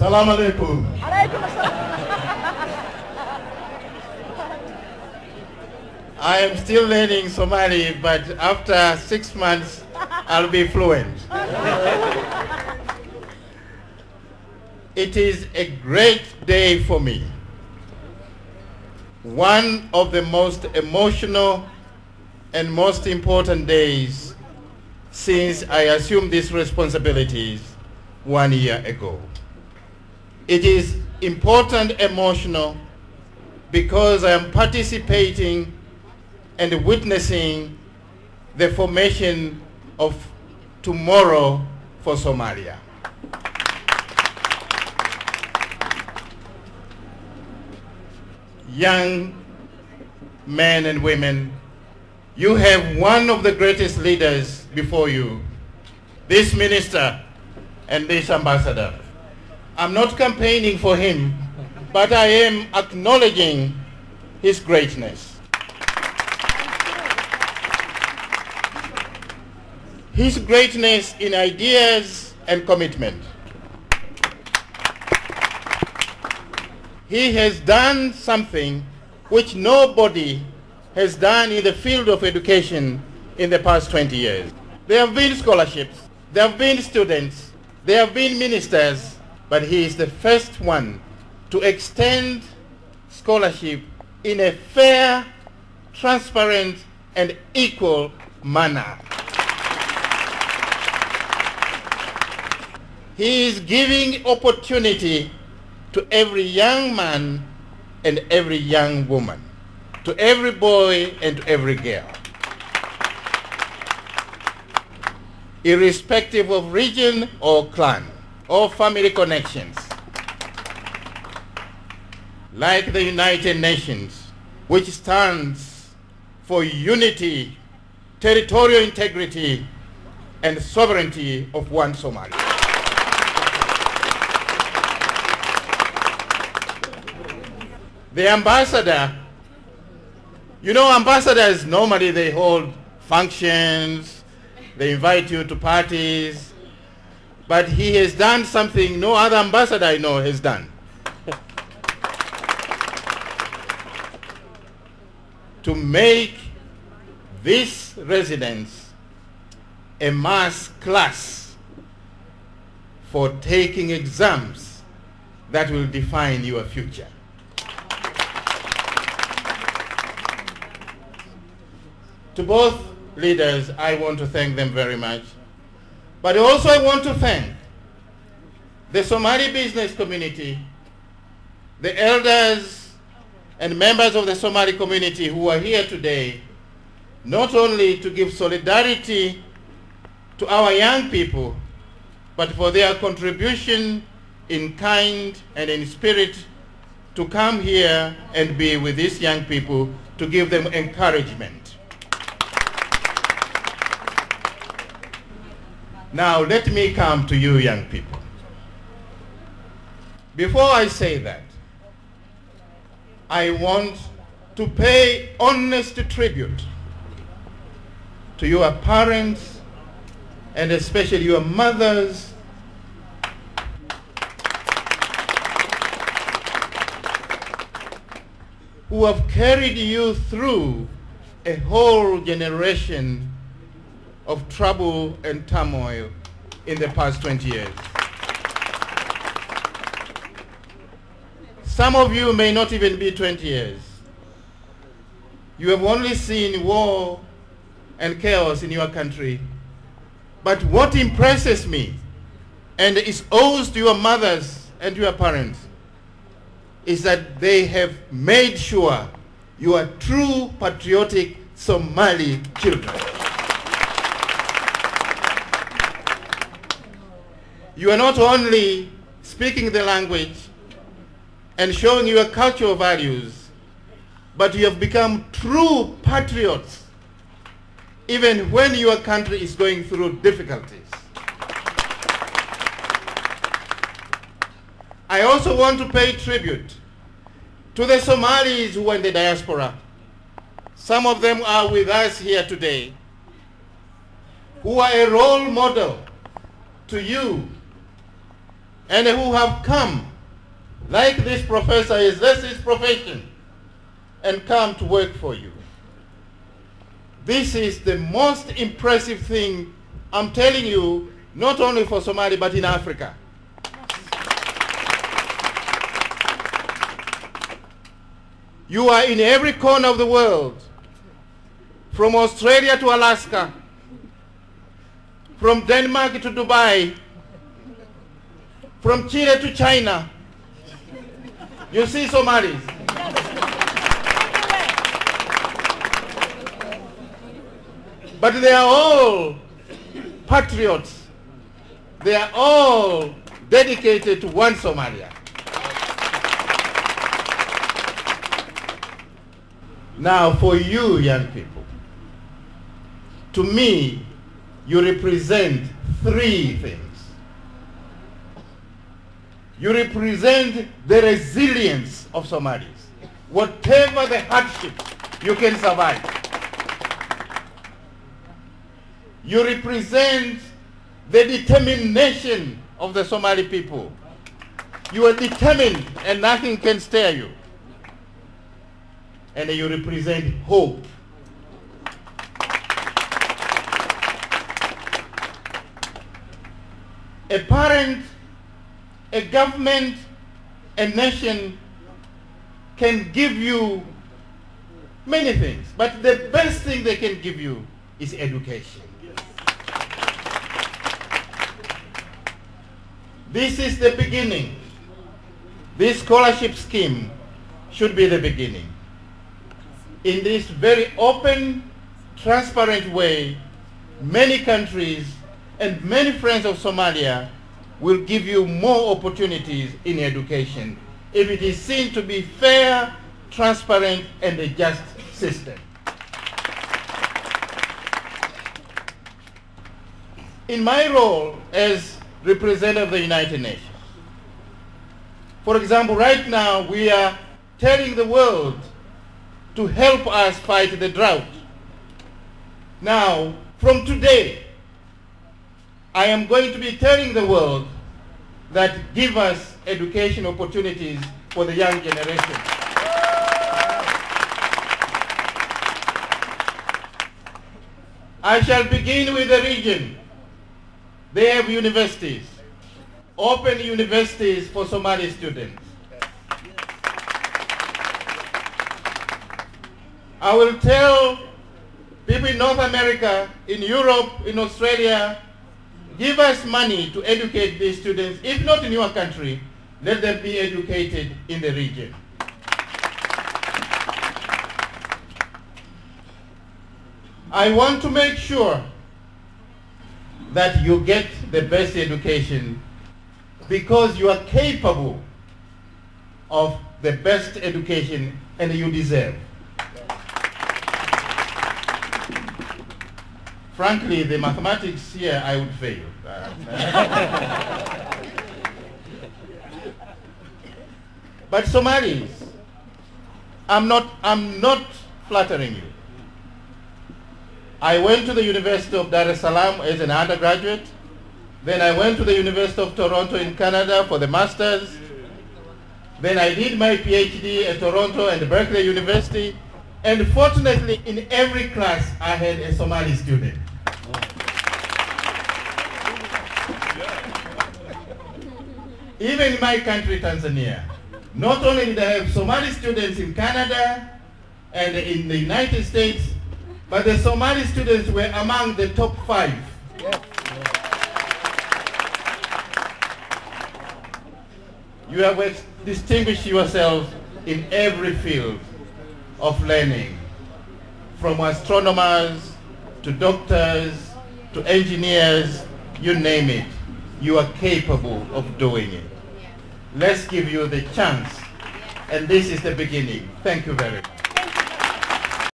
Assalamu alaikum. I am still learning Somali, but after 6 months, I'll be fluent. It is a great day for me. One of the most emotional and most important days since I assumed these responsibilities 1 year ago. It is important, emotional, because I am participating and witnessing the formation of tomorrow for Somalia. Young men and women, you have one of the greatest leaders before you, this minister and this ambassador. I'm not campaigning for him, but I am acknowledging his greatness. His greatness in ideas and commitment. He has done something which nobody has done in the field of education in the past 20 years. There have been scholarships, there have been students, there have been ministers, but he is the first one to extend scholarship in a fair, transparent, and equal manner. He is giving opportunity to every young man and every young woman, to every boy and to every girl, irrespective of region or clan or family connections. Like the United Nations, which stands for unity, territorial integrity, and sovereignty of one Somalia. The ambassador, you know, ambassadors normally they hold functions, they invite you to parties, but he has done something no other ambassador I know has done. To make this residence a mass class for taking exams that will define your future. To both leaders, I want to thank them very much. But also I want to thank the Somali business community, the elders and members of the Somali community who are here today, not only to give solidarity to our young people, but for their contribution in kind and in spirit to come here and be with these young people to give them encouragement. Now let me come to you young people. Before I say that, I want to pay honest tribute to your parents and especially your mothers who have carried you through a whole generation of trouble and turmoil in the past 20 years. Some of you may not even be 20 years. You have only seen war and chaos in your country. But what impresses me, and is owes to your mothers and your parents, is that they have made sure you are true patriotic Somali children. You are not only speaking the language and showing your cultural values, but you have become true patriots even when your country is going through difficulties. I also want to pay tribute to the Somalis who are in the diaspora. Some of them are with us here today, who are a role model to you and who have come, like this professor is, that's his profession, and come to work for you. This is the most impressive thing, I'm telling you, not only for Somalia, but in Africa. You are in every corner of the world, from Australia to Alaska, from Denmark to Dubai, from Chile to China. You see Somalis. But they are all patriots. They are all dedicated to one Somalia. Now, for you young people, to me, you represent three things. You represent the resilience of Somalis. Whatever the hardship, you can survive. You represent the determination of the Somali people. You are determined and nothing can stare you. And you represent hope. A parent, a government, a nation can give you many things, but the best thing they can give you is education. This is the beginning. This scholarship scheme should be the beginning. In this very open, transparent way, many countries and many friends of Somalia will give you more opportunities in education if it is seen to be fair, transparent, and a just system. In my role as representative of the United Nations, for example, right now we are telling the world to help us fight the drought. Now, from today, I am going to be telling the world that give us education opportunities for the young generation. I shall begin with the region. They have universities, open universities for Somali students. I will tell people in North America, in Europe, in Australia, give us money to educate these students. If not in your country, let them be educated in the region. I want to make sure that you get the best education because you are capable of the best education and you deserve. Frankly, the mathematics here, I would fail. But Somalis, I'm not flattering you. I went to the University of Dar es Salaam as an undergraduate. Then I went to the University of Toronto in Canada for the master's. Then I did my PhD at Toronto and Berkeley University. And fortunately, in every class, I had a Somali student. Even in my country, Tanzania, not only did I have Somali students in Canada and in the United States, but the Somali students were among the top 5. You have distinguished yourselves in every field of learning, from astronomers to doctors to engineers, you name it. You are capable of doing it. Let's give you the chance. And this is the beginning. Thank you very much.